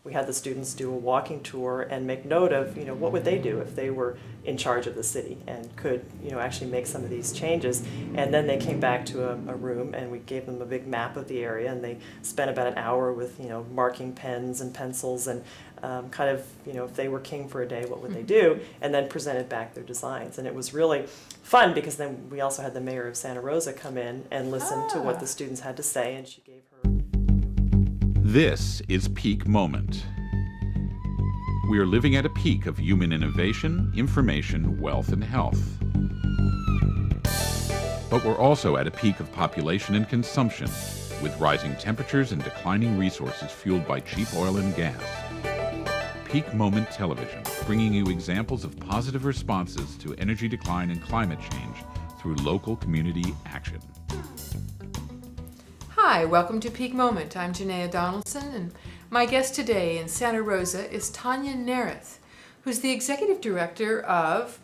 we had the students do a walking tour and make note of, what would they do if they were in charge of the city and could, actually make some of these changes. And then they came back to a room and we gave them a big map of the area, and they spent about an hour with, marking pens and pencils and if they were king for a day, what would they do? And then presented back their designs. And it was really fun because then we also had the mayor of Santa Rosa come in and listen to what the students had to say, and she gave her... This is Peak Moment. We are living at a peak of human innovation, information, wealth, and health. But we're also at a peak of population and consumption, with rising temperatures and declining resources fueled by cheap oil and gas. Peak Moment Television, bringing you examples of positive responses to energy decline and climate change through local community action. Hi, welcome to Peak Moment. I'm Janaea Donaldson, and my guest today in Santa Rosa is Tanya Nereth, who's the Executive Director of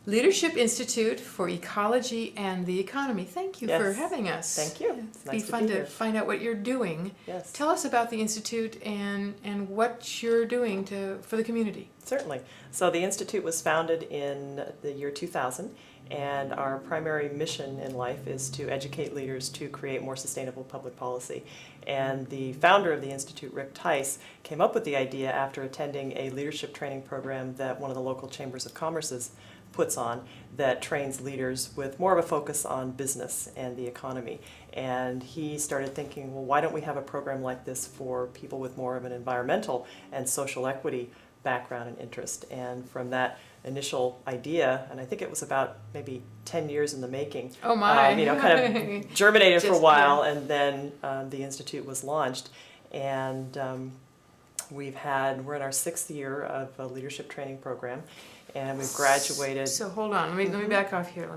Leadership Institute for Ecology and the Economy. Thank you for having us. Thank you. It's nice be fun to find out what you're doing. Yes. Tell us about the Institute and what you're doing for the community. Certainly. So the Institute was founded in the year 2000, and our primary mission in life is to educate leaders to create more sustainable public policy. And the founder of the Institute, Rick Tice, came up with the idea after attending a leadership training program that one of the local chambers of commerce puts on that trains leaders with more of a focus on business and the economy. And he started thinking, well, why don't we have a program like this for people with more of an environmental and social equity background and interest? And from that initial idea, and I think it was about maybe 10 years in the making. Oh my! Kind of germinated for a while, and then the Institute was launched. And we're in our 6th year of a leadership training program, and we've graduated. So hold on, let me back off here.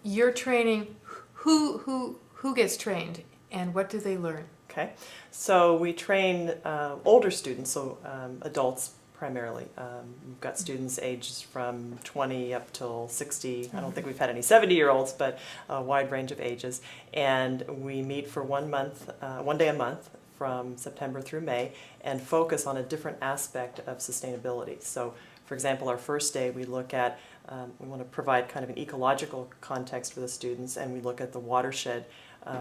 You're training. Who gets trained, and what do they learn? Okay, so we train older students, so adults primarily. We've got students aged from 20 up till 60. I don't think we've had any 70-year-olds, but a wide range of ages. And we meet for 1 month, 1 day a month, from September through May, and focus on a different aspect of sustainability. So, for example, our first day we look at, we want to provide kind of an ecological context for the students, and we look at the watershed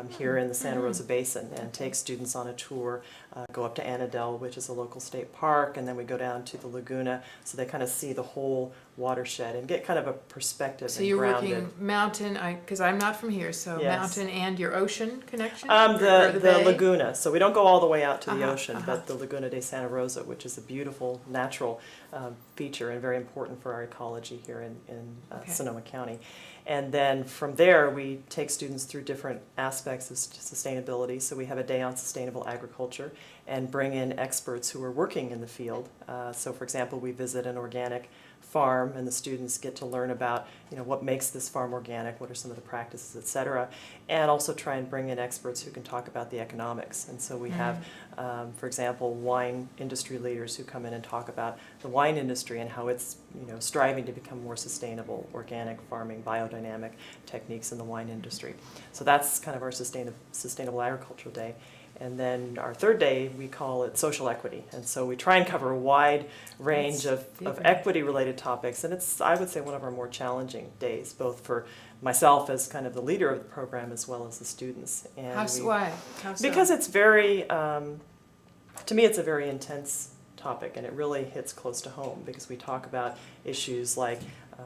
here in the Santa Rosa Basin and take students on a tour, go up to Anadel, which is a local state park, and then we go down to the Laguna, so they kind of see the whole watershed and get kind of a perspective. So you're working mountain, because I'm not from here, so yes. Mountain and your ocean connection? The Laguna. So we don't go all the way out to the ocean, but the Laguna de Santa Rosa, which is a beautiful natural feature and very important for our ecology here in Sonoma County. And then from there, we take students through different aspects of sustainability. So we have a day on sustainable agriculture and bring in experts who are working in the field. So for example, we visit an organic farm, and the students get to learn about what makes this farm organic, what are some of the practices, etc., and also try and bring in experts who can talk about the economics. And so we have, for example, wine industry leaders who come in and talk about the wine industry and how it's striving to become more sustainable, organic farming, biodynamic techniques in the wine industry. So that's kind of our sustainable agricultural day. And then our third day, we call it social equity. And so we try and cover a wide range of equity-related topics. And it's, I would say, one of our more challenging days, both for myself as kind of the leader of the program as well as the students. And why? How so? Because it's very, to me, it's a very intense topic, and it really hits close to home because we talk about issues like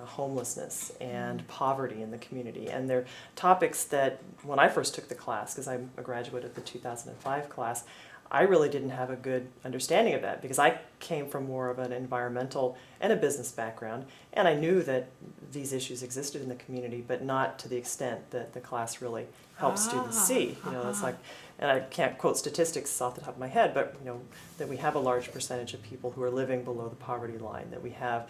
homelessness and poverty in the community. And they're topics that, when I first took the class, because I'm a graduate of the 2005 class, I really didn't have a good understanding of that because I came from more of an environmental and a business background, and I knew that these issues existed in the community, but not to the extent that the class really helped students see. It's like, and I can't quote statistics off the top of my head, but that we have a large percentage of people who are living below the poverty line, that we have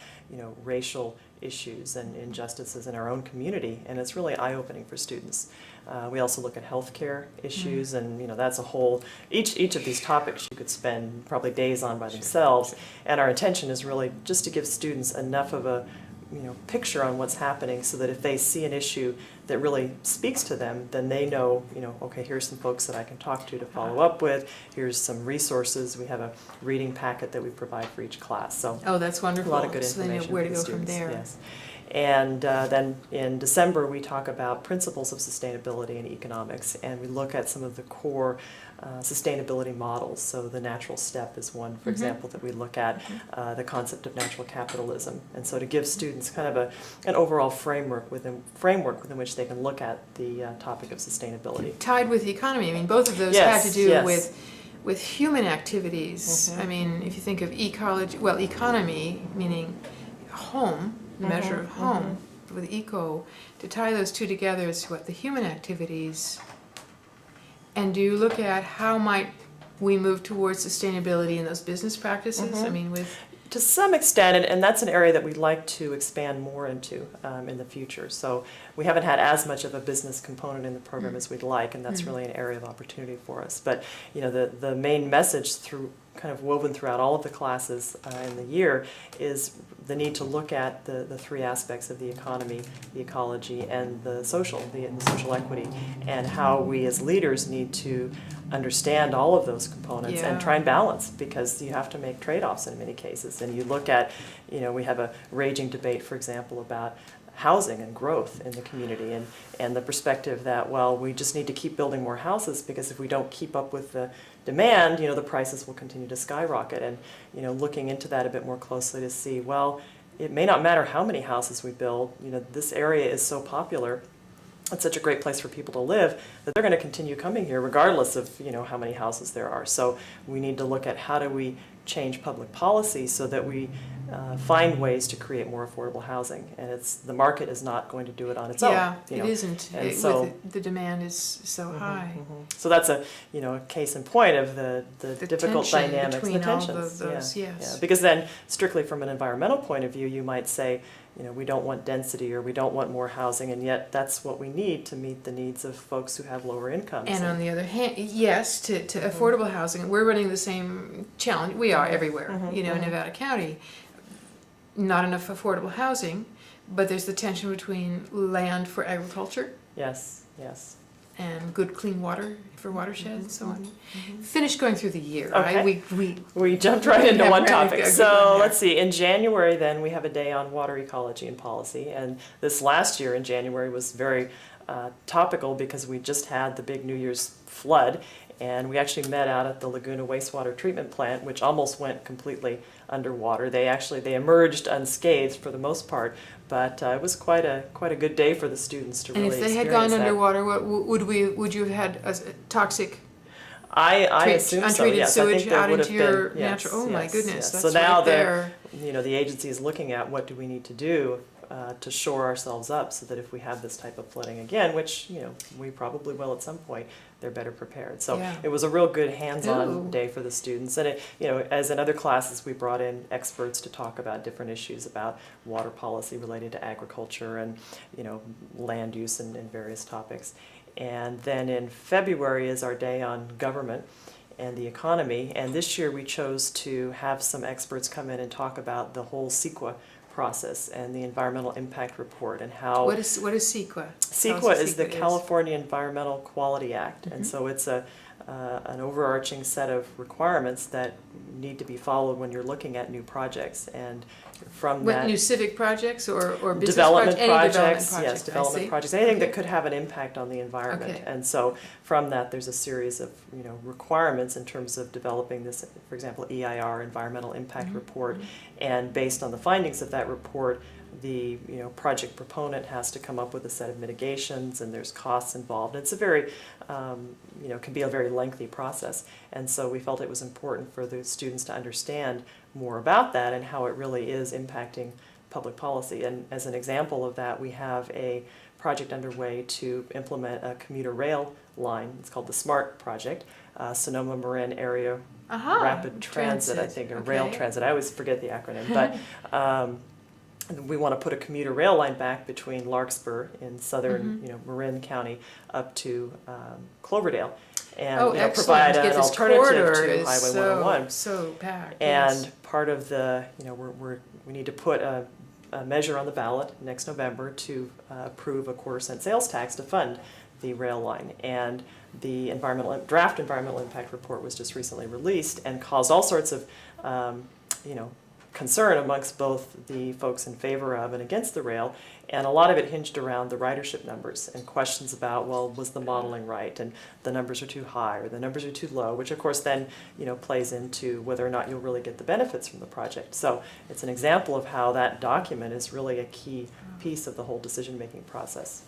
racial issues and injustices in our own community, and it's really eye-opening for students. We also look at healthcare issues, and that's a whole, each of these topics you could spend probably days on by themselves, and our intention is really just to give students enough of a picture on what's happening, so that if they see an issue that really speaks to them, then they know, okay, here's some folks that I can talk to follow up with. Here's some resources. We have a reading packet that we provide for each class. So that's wonderful. A lot of good so information. They know where to for go students. from there. Yes. And then in December, we talk about principles of sustainability in economics, and we look at some of the core sustainability models. So the natural step is one, for example, that we look at, the concept of natural capitalism. And so to give students kind of an overall framework within which they can look at the topic of sustainability. Tied with the economy. I mean, both of those Yes, had to do yes. with human activities. I mean, if you think of ecology, well, economy meaning home, the measure of home, with eco, to tie those two together is what the human activities. And do you look at how might we move towards sustainability in those business practices? I mean, to some extent, and that's an area that we'd like to expand more into in the future. So we haven't had as much of a business component in the program as we'd like, and that's really an area of opportunity for us. But the main message kind of woven throughout all of the classes in the year is the need to look at the three aspects of the economy, the ecology, and the social equity, and how we as leaders need to understand all of those components and try and balance, because you have to make trade-offs in many cases. And you look at, we have a raging debate, for example, about housing and growth in the community, and the perspective that, well, we just need to keep building more houses, because if we don't keep up with the demand, the prices will continue to skyrocket. And looking into that a bit more closely to see, well, it may not matter how many houses we build. This area is so popular, it's such a great place for people to live, that they're going to continue coming here regardless of how many houses there are. So we need to look at how do we change public policy so that we find ways to create more affordable housing, and the market is not going to do it on its own. Yeah, it isn't. So the demand is so high. So that's a case in point of the difficult dynamics, between the tensions. all of those, yes. Yeah. Because then, strictly from an environmental point of view, you might say, we don't want density or we don't want more housing, and yet that's what we need to meet the needs of folks who have lower incomes. And on the other hand, yes, to affordable housing, we're running the same challenge. We are everywhere, in Nevada County. Not enough affordable housing, but there's the tension between land for agriculture. Yes. And good clean water for watersheds and so on. Finish going through the year, okay. right? We jumped right into one topic. So let's see, in January then we have a day on water ecology and policy, and this last year in January was very topical because we just had the big New Year's flood, and we actually met out at the Laguna wastewater treatment plant, which almost went completely underwater. They emerged unscathed for the most part, but it was quite a good day for the students to really experience that. And if they had gone underwater, what would you have had a toxic? I assume so. Untreated Yes, sewage I think there out would into have your been. natural. Oh my goodness! Yes. That's so now right there. the agency is looking at what do we need to do to shore ourselves up so that if we have this type of flooding again, which we probably will at some point, they're better prepared. So it was a real good hands-on day for the students. And as in other classes, we brought in experts to talk about different issues about water policy related to agriculture and land use and various topics. And then in February is our day on government and the economy. And this year we chose to have some experts come in and talk about the whole CEQA process and the environmental impact report and how... What is CEQA? CEQA is the California Environmental Quality Act, and so it's an overarching set of requirements that need to be followed when you're looking at new projects. And from that... New civic projects or business development projects? projects, yes, development projects, anything that could have an impact on the environment. Okay. And so from that, there's a series of requirements in terms of developing this, for example, EIR, Environmental Impact Report, and based on the findings of that report, the project proponent has to come up with a set of mitigations, and there's costs involved. It's a very can be a very lengthy process, and so we felt it was important for the students to understand more about that and how it really is impacting public policy. And as an example of that, we have a project underway to implement a commuter rail line. It's called the SMART project, Sonoma Marin Area Rapid Transit, I think, or Rail Transit. I always forget the acronym, but we want to put a commuter rail line back between Larkspur in southern Marin County up to Cloverdale, and provide an alternative to Highway 101. So packed. And part of the we need to put a measure on the ballot next November to approve a 1/4-cent sales tax to fund the rail line. And the draft environmental impact report was just recently released and caused all sorts of concern amongst both the folks in favor of and against the rail, and a lot of it hinged around the ridership numbers and questions about, well, was the modeling right, and the numbers are too high or the numbers are too low, which of course then plays into whether or not you'll really get the benefits from the project. So it's an example of how that document is really a key piece of the whole decision-making process.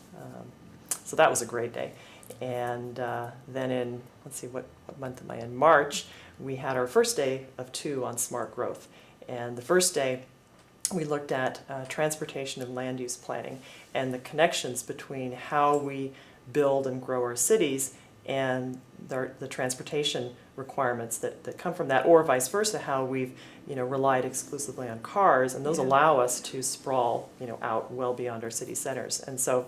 So that was a great day. And then in, let's see, what month am I in? March, we had our first day of 2 on smart growth. And the first day, we looked at transportation and land use planning and the connections between how we build and grow our cities and the transportation requirements that come from that, or vice versa, how we've relied exclusively on cars, and those allow us to sprawl out well beyond our city centers. And so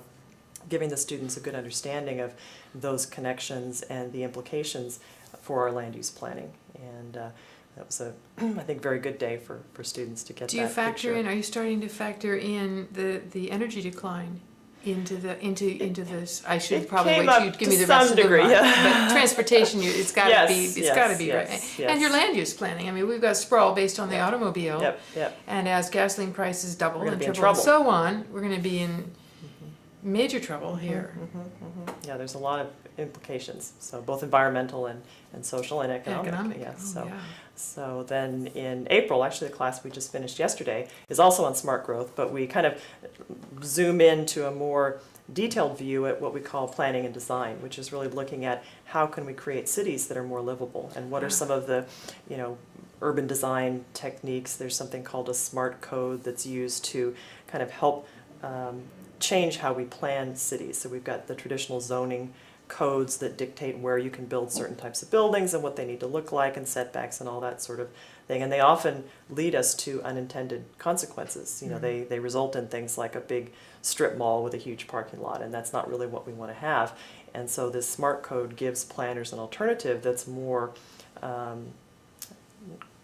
giving the students a good understanding of those connections and the implications for our land use planning. And that was a, I think, very good day for students to get that. Do you factor picture. in? Are you starting to factor in the energy decline into this? I should probably wait till you give me the rest of the month. But transportation, it's got to be. It's got to be right. Yes. And your land use planning. I mean, we've got sprawl based on the automobile. Yep. And as gasoline prices double and triple and trouble. so on, we're going to be in major trouble here. Yeah, there's a lot of implications. So both environmental and social and economic. Yes. So then in April, actually the class we just finished yesterday is also on smart growth, but we kind of zoom into a more detailed view at what we call planning and design, which is really looking at how can we create cities that are more livable, and what are some of the urban design techniques. There's something called a smart code that's used to kind of help change how we plan cities. So we've got the traditional zoning codes that dictate where you can build certain types of buildings and what they need to look like and setbacks and all that sort of thing. And they often lead us to unintended consequences. They result in things like a big strip mall with a huge parking lot, and that's not really what we want to have. And so this smart code gives planners an alternative that's more, don't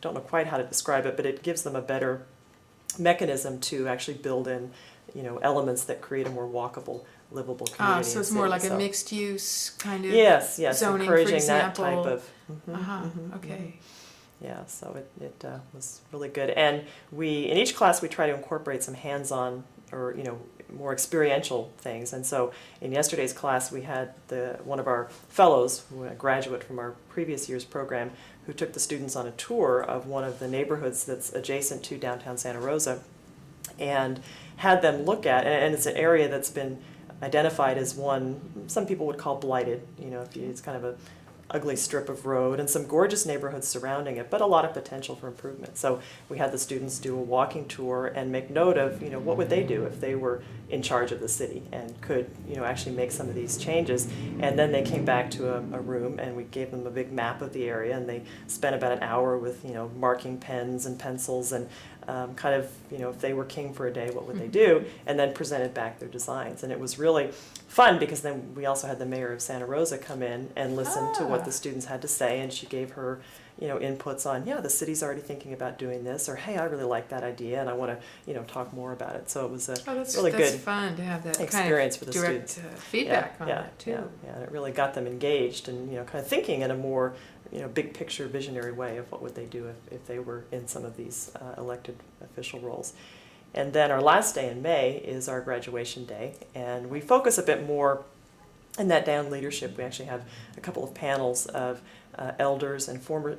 know quite how to describe it, but it gives them a better mechanism to actually build in elements that create a more walkable, livable community. So it's more like a mixed use kind of yes, zoning, encouraging for example. that type of. Okay. Yeah, so it was really good, and in each class we try to incorporate some hands-on or more experiential things. And so in yesterday's class we had one of our fellows, a graduate from our previous year's program, who took the students on a tour of one of the neighborhoods that's adjacent to downtown Santa Rosa, and had them look at, and it's an area that's been identified as one some people would call blighted. It's kind of a ugly strip of road and some gorgeous neighborhoods surrounding it, but a lot of potential for improvement. So we had the students do a walking tour and make note of what would they do if they were in charge of the city and could actually make some of these changes. And then they came back to a room and we gave them a big map of the area, and they spent about an hour with marking pens and pencils and kind of if they were king for a day, what would they do, and then presented back their designs. And it was really fun because then we also had the mayor of Santa Rosa come in and listen to what the students had to say, and she gave her inputs on, the city's already thinking about doing this, or hey, I really like that idea and I want to talk more about it. So it was really good. That's fun to have that experience kind of for the direct students. Feedback on that too. Yeah, and it really got them engaged and kind of thinking in a more big picture visionary way of what would they do if they were in some of these elected official roles. And then our last day in May is our graduation day, and we focus a bit more in that day on leadership. We actually have a couple of panels of elders and former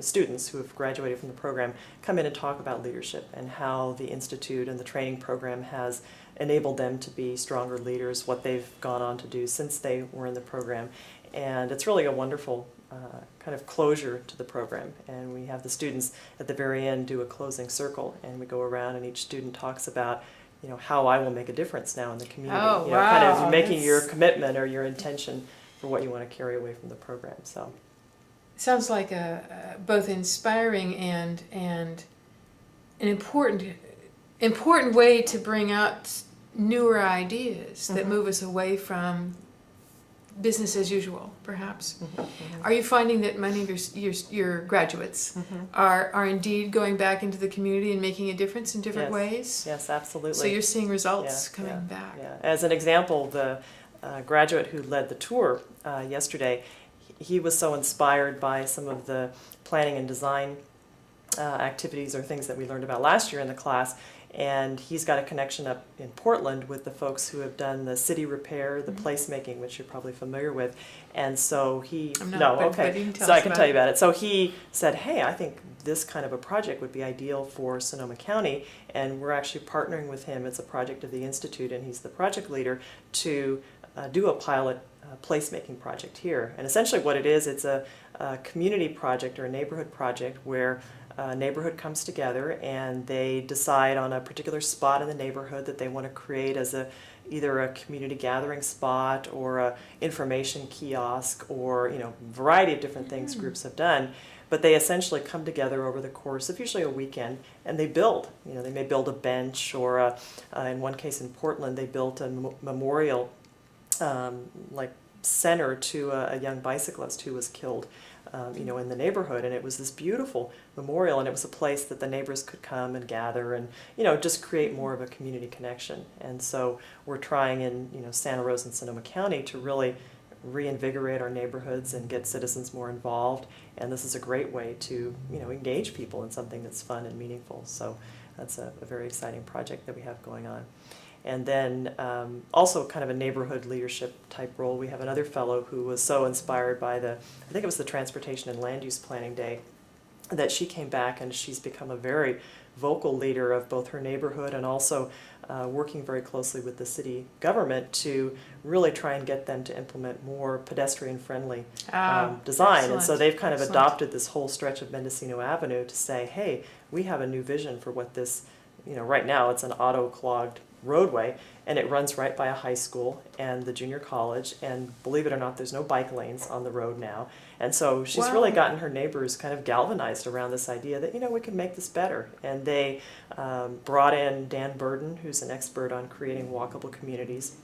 students who have graduated from the program come in and talk about leadership and how the Institute and the training program has enabled them to be stronger leaders, what they've gone on to do since they were in the program. And it's really a wonderful kind of closure to the program. And we have the students at the very end do a closing circle, and we go around and each student talks about how I will make a difference now in the community. Oh, wow. Kind of making your commitment or your intention for what you want to carry away from the program. So sounds like a both inspiring and an important way to bring out newer ideas that move us away from business as usual, perhaps. Are you finding that many of your graduates are indeed going back into the community and making a difference in different ways? Yes, absolutely. So you're seeing results coming back. Yeah. As an example, the graduate who led the tour yesterday, he was so inspired by some of the planning and design activities or things that we learned about last year in the class. And he's got a connection up in Portland with the folks who have done the city repair, the placemaking, which you're probably familiar with. And so he, I'm not, but you can tell so us I can tell you about it. So he said, hey, I think this kind of a project would be ideal for Sonoma County. And we're actually partnering with him. It's a project of the Institute, and he's the project leader, to do a pilot placemaking project here. And essentially what it is, it's a community project or a neighborhood project where a neighborhood comes together and they decide on a particular spot in the neighborhood that they want to create as either a community gathering spot or a information kiosk, or a variety of different things groups have done. But they essentially come together over the course of usually a weekend, and they build. They may build a bench, or in one case in Portland, they built a memorial center to a young bicyclist who was killed in the neighborhood. And it was this beautiful memorial, and it was a place that the neighbors could come and gather and just create more of a community connection. And so we're trying in Santa Rosa and Sonoma County to really reinvigorate our neighborhoods and get citizens more involved. And this is a great way to engage people in something that's fun and meaningful. So that's a very exciting project that we have going on. And then also kind of a neighborhood leadership type role. We have another fellow who was so inspired by I think it was the Transportation and Land Use Planning Day, that she came back and she's become a very vocal leader of both her neighborhood and also working very closely with the city government to really try and get them to implement more pedestrian-friendly design. And so they've kind of adopted this whole stretch of Mendocino Avenue to say, hey, we have a new vision for what this, right now it's an auto-clogged roadway, and it runs right by a high school and the junior college, and believe it or not, there's no bike lanes on the road now. And so she's really gotten her neighbors kind of galvanized around this idea that we can make this better. And they brought in Dan Burden, who's an expert on creating walkable communities,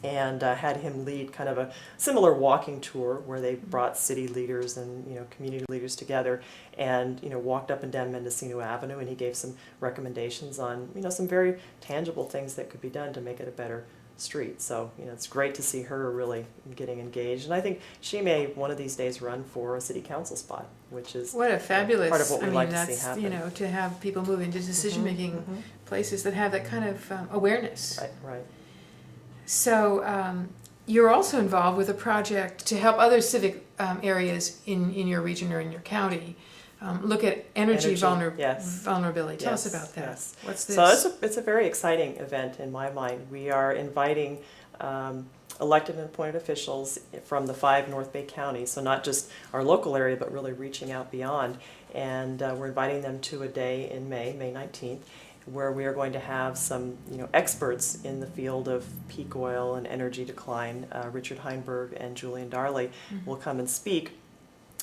and had him lead kind of a similar walking tour where they brought city leaders and community leaders together and walked up and down Mendocino Avenue, and he gave some recommendations on some very tangible things that could be done to make it a better street. So it's great to see her really getting engaged, and I think she may one of these days run for a city council spot, which is what a fabulous part of what we like to see that's happen. to have people move into decision-making places that have that kind of awareness. Right. So you're also involved with a project to help other civic areas in your region or in your county look at energy vulnerability. Tell us about that. Yes. What's this? So it's a very exciting event in my mind. We are inviting elected and appointed officials from the 5 North Bay counties, so not just our local area, but really reaching out beyond. And we're inviting them to a day in May 19th, where we are going to have some experts in the field of peak oil and energy decline. Richard Heinberg and Julian Darley will come and speak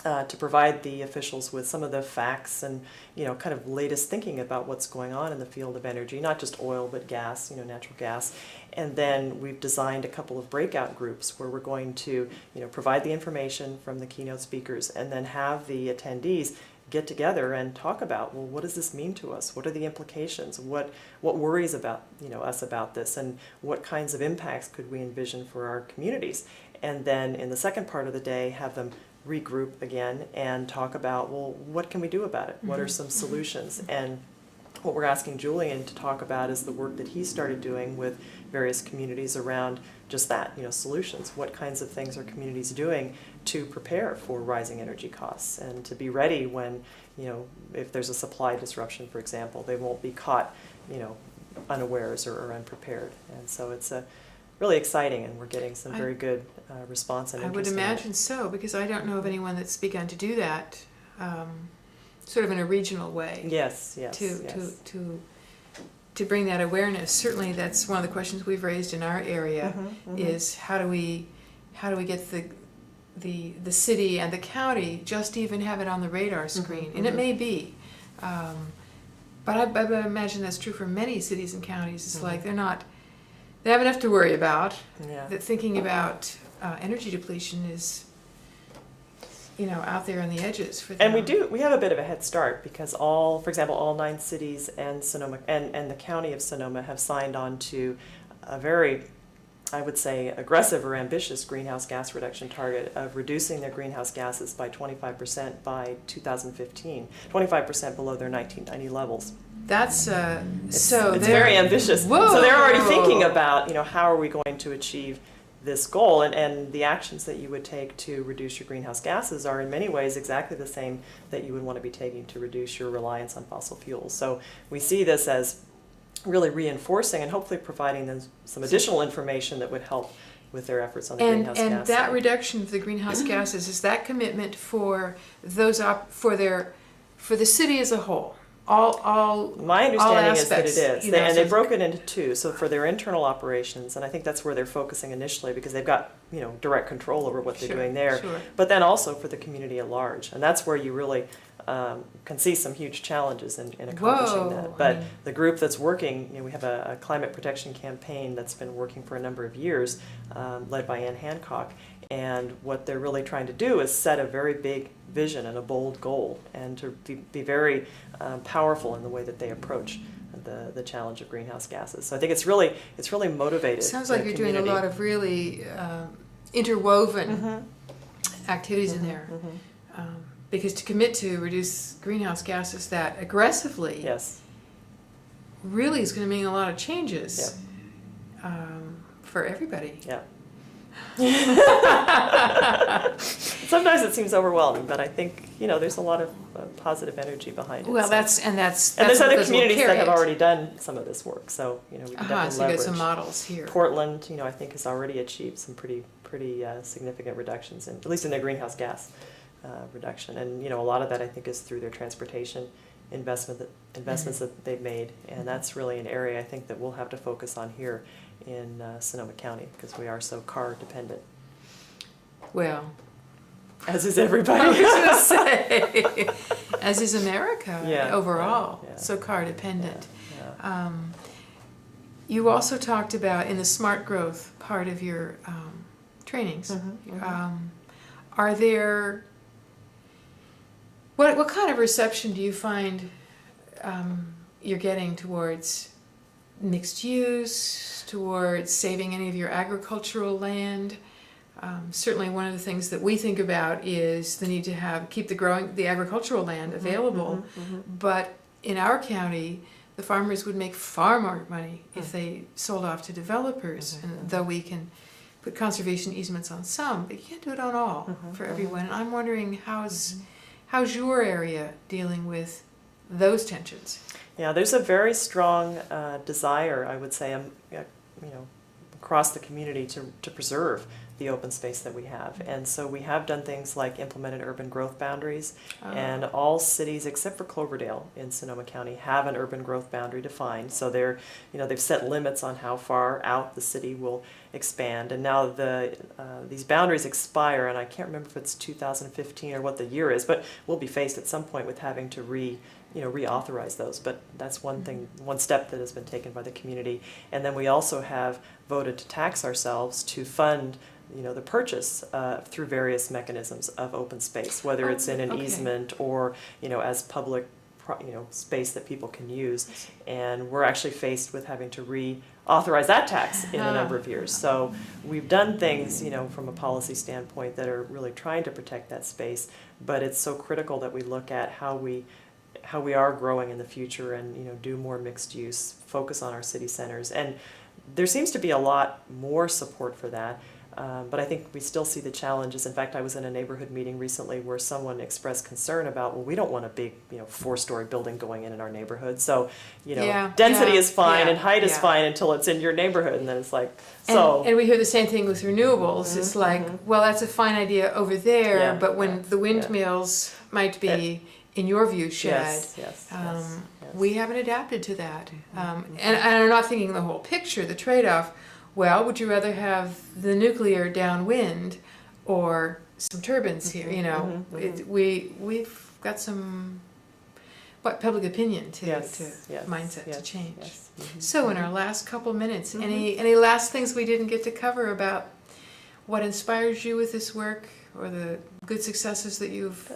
to provide the officials with some of the facts and kind of latest thinking about what's going on in the field of energy, not just oil but gas, natural gas. And then we've designed a couple of breakout groups where we're going to provide the information from the keynote speakers and then have the attendees get together and talk about, well, what does this mean to us? What are the implications? What worries about us about this, and what kinds of impacts could we envision for our communities? And then in the second part of the day, have them regroup again and talk about, well, what can we do about it? What are some solutions? And what we're asking Julian to talk about is the work that he started doing with various communities around just that, solutions. What kinds of things are communities doing to prepare for rising energy costs and to be ready when, if there's a supply disruption, for example, they won't be caught, unawares or unprepared. And so it's really exciting, and we're getting some very good response and interest. I would imagine so, because I don't know of anyone that's begun to do that, sort of in a regional way. Yes. To bring that awareness. Certainly, that's one of the questions we've raised in our area. Is how do we get the city and the county just even have it on the radar screen? And it may be, but I imagine that's true for many cities and counties. It's like they have enough to worry about. That thinking about energy depletion is, out there on the edges for them. And we have a bit of a head start because for example, all 9 cities and Sonoma and the county of Sonoma have signed on to a very, I would say, aggressive or ambitious greenhouse gas reduction target of reducing their greenhouse gases by 25% by 2015, 25% below their 1990 levels. That's it's very ambitious. Whoa. So they're already thinking about, how are we going to achieve this goal, and the actions that you would take to reduce your greenhouse gases are in many ways exactly the same that you would want to be taking to reduce your reliance on fossil fuels. So we see this as really reinforcing and hopefully providing them some additional information that would help with their efforts on the greenhouse gas. And that reduction of the greenhouse gases, is that commitment for those for the city as a whole? All my understanding is that it aspects, is. And they broke it into 2. So for their internal operations, and I think that's where they're focusing initially because they've got direct control over what they're doing there. Sure. But then also for the community at large, and that's where you really can see some huge challenges in accomplishing that. But the group that's working, we have a climate protection campaign that's been working for a number of years, led by Ann Hancock. And what they're really trying to do is set a very big vision and a bold goal, and to be very powerful in the way that they approach the challenge of greenhouse gases. So I think it's really motivated. It sounds like you're doing a lot of really interwoven activities in there. Because to commit to reduce greenhouse gases that aggressively, yes, really is going to mean a lot of changes for everybody. Yeah. Sometimes it seems overwhelming, but I think there's a lot of positive energy behind it. Well, so. and there's other communities that have already done some of this work, so we can definitely so leverage. you got some models here. Portland, I think has already achieved some pretty significant reductions at least in their greenhouse gas reduction, and a lot of that I think is through their transportation investments that they've made, and that's really an area I think that we'll have to focus on here in Sonoma County because we are so car dependent. Well, as is everybody. I was going to say, as is America overall, yeah. so car dependent. Yeah. You also talked about in the smart growth part of your trainings. Are there what kind of reception do you find you're getting towards mixed use, towards saving any of your agricultural land? Certainly one of the things that we think about is the need to keep the agricultural land available, but in our county, the farmers would make far more money if they sold off to developers, and though we can put conservation easements on some, but you can't do it on all for everyone. And I'm wondering how's your area dealing with those tensions? Yeah, there's a very strong desire, I would say, across the community to preserve the open space that we have. And so we have done things like implemented urban growth boundaries, and all cities except for Cloverdale in Sonoma County have an urban growth boundary defined. So they've set limits on how far out the city will expand. And now these boundaries expire, and I can't remember if it's 2015 or what the year is, but we'll be faced at some point with having to reauthorize those. But that's one step that has been taken by the community. And then we also have voted to tax ourselves to fund the purchase through various mechanisms of open space, whether it's in an easement or as public space that people can use. And we're actually faced with having to reauthorize that tax in a number of years. So we've done things from a policy standpoint that are really trying to protect that space, but it's so critical that we look at how we are growing in the future and do more mixed use, focus on our city centers. And there seems to be a lot more support for that. But I think we still see the challenges. In fact, I was in a neighborhood meeting recently where someone expressed concern about, we don't want a big, 4-story building going in our neighborhood. So, density is fine and height is fine until it's in your neighborhood, and then it's like, so. And we hear the same thing with renewables. It's like, well, that's a fine idea over there, but when the windmills might be, in your view, shed. Yes. We haven't adapted to that. And I'm not thinking the whole picture, the trade-off. Well, would you rather have the nuclear downwind or some turbines here? We've got some public opinion mindset to change. So in our last couple minutes, any last things we didn't get to cover about what inspires you with this work, or the good successes that you've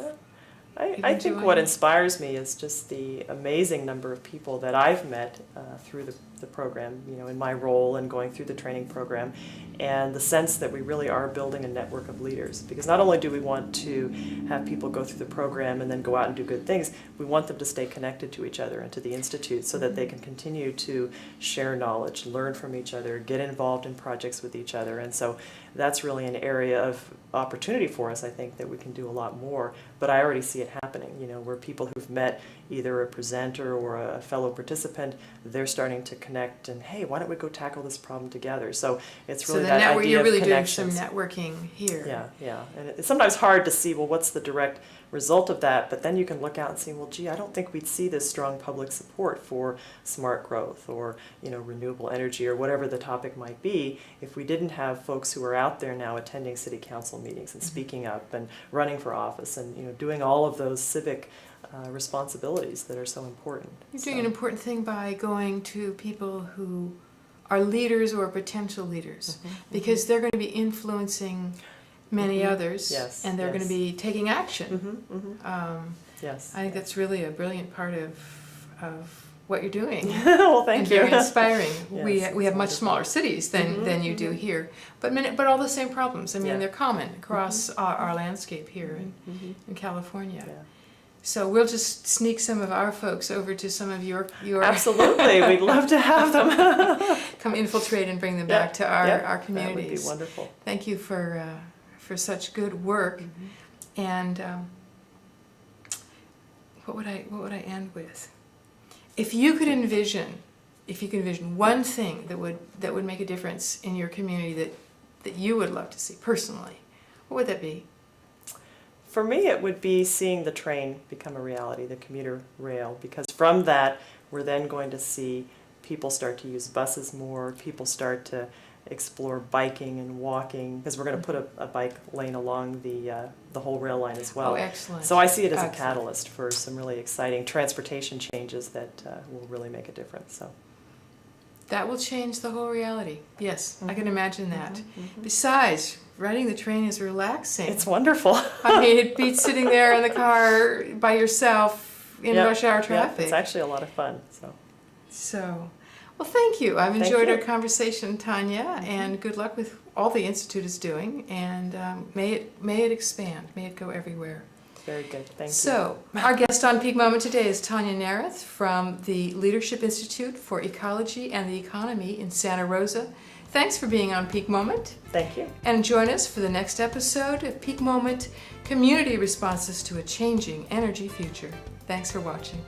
I think what inspires me is just the amazing number of people that I've met through the program, in my role and going through the training program, and the sense that we really are building a network of leaders. Because not only do we want to have people go through the program and then go out and do good things, we want them to stay connected to each other and to the Institute so that they can continue to share knowledge, learn from each other, get involved in projects with each other. And so that's really an area of opportunity for us, I think, that we can do a lot more. But I already see it happening, where people who've met either a presenter or a fellow participant, they're starting to connect and, hey, why don't we go tackle this problem together? So it's really that idea you're really of connections. doing some networking here. Yeah. And it's sometimes hard to see, well, what's the direct result of that? But then you can look out and see, well, gee, I don't think we'd see this strong public support for smart growth or, renewable energy or whatever the topic might be if we didn't have folks who are out there now attending city council meetings and speaking up and running for office and, doing all of those civic responsibilities that are so important. You're doing an important thing by going to people who are leaders or potential leaders, because they're going to be influencing many others, and they're going to be taking action. Yes. I think that's really a brilliant part of what you're doing. Well, thank you. Very inspiring. Yes, we have much smaller cities than you do here, but all the same problems. I mean, they're common across our landscape here in California. Yeah. So we'll just sneak some of our folks over to some of your Absolutely, we'd love to have them. Come infiltrate and bring them back to our communities. That would be wonderful. Thank you for such good work. And what would I end with? If you could envision one thing that would make a difference in your community that you would love to see personally, what would that be? For me, it would be seeing the train become a reality, the commuter rail, because from that, we're then going to see people start to use buses more, people start to explore biking and walking, because we're going to put a bike lane along the whole rail line as well. Oh, excellent. So I see it as a catalyst for some really exciting transportation changes that will really make a difference. So that will change the whole reality. Yes, I can imagine that. Besides, riding the train is relaxing. It's wonderful. I mean, it beats sitting there in the car by yourself in rush hour traffic. It's actually a lot of fun. So, well, thank you. I've enjoyed our conversation, Tanya, and good luck with all the Institute is doing. And may it expand. May it go everywhere. Very good. Thank you. So, our guest on Peak Moment today is Tanya Nareth from the Leadership Institute for Ecology and the Economy in Santa Rosa. Thanks for being on Peak Moment. Thank you. And join us for the next episode of Peak Moment, Community Responses to a Changing Energy Future. Thanks for watching.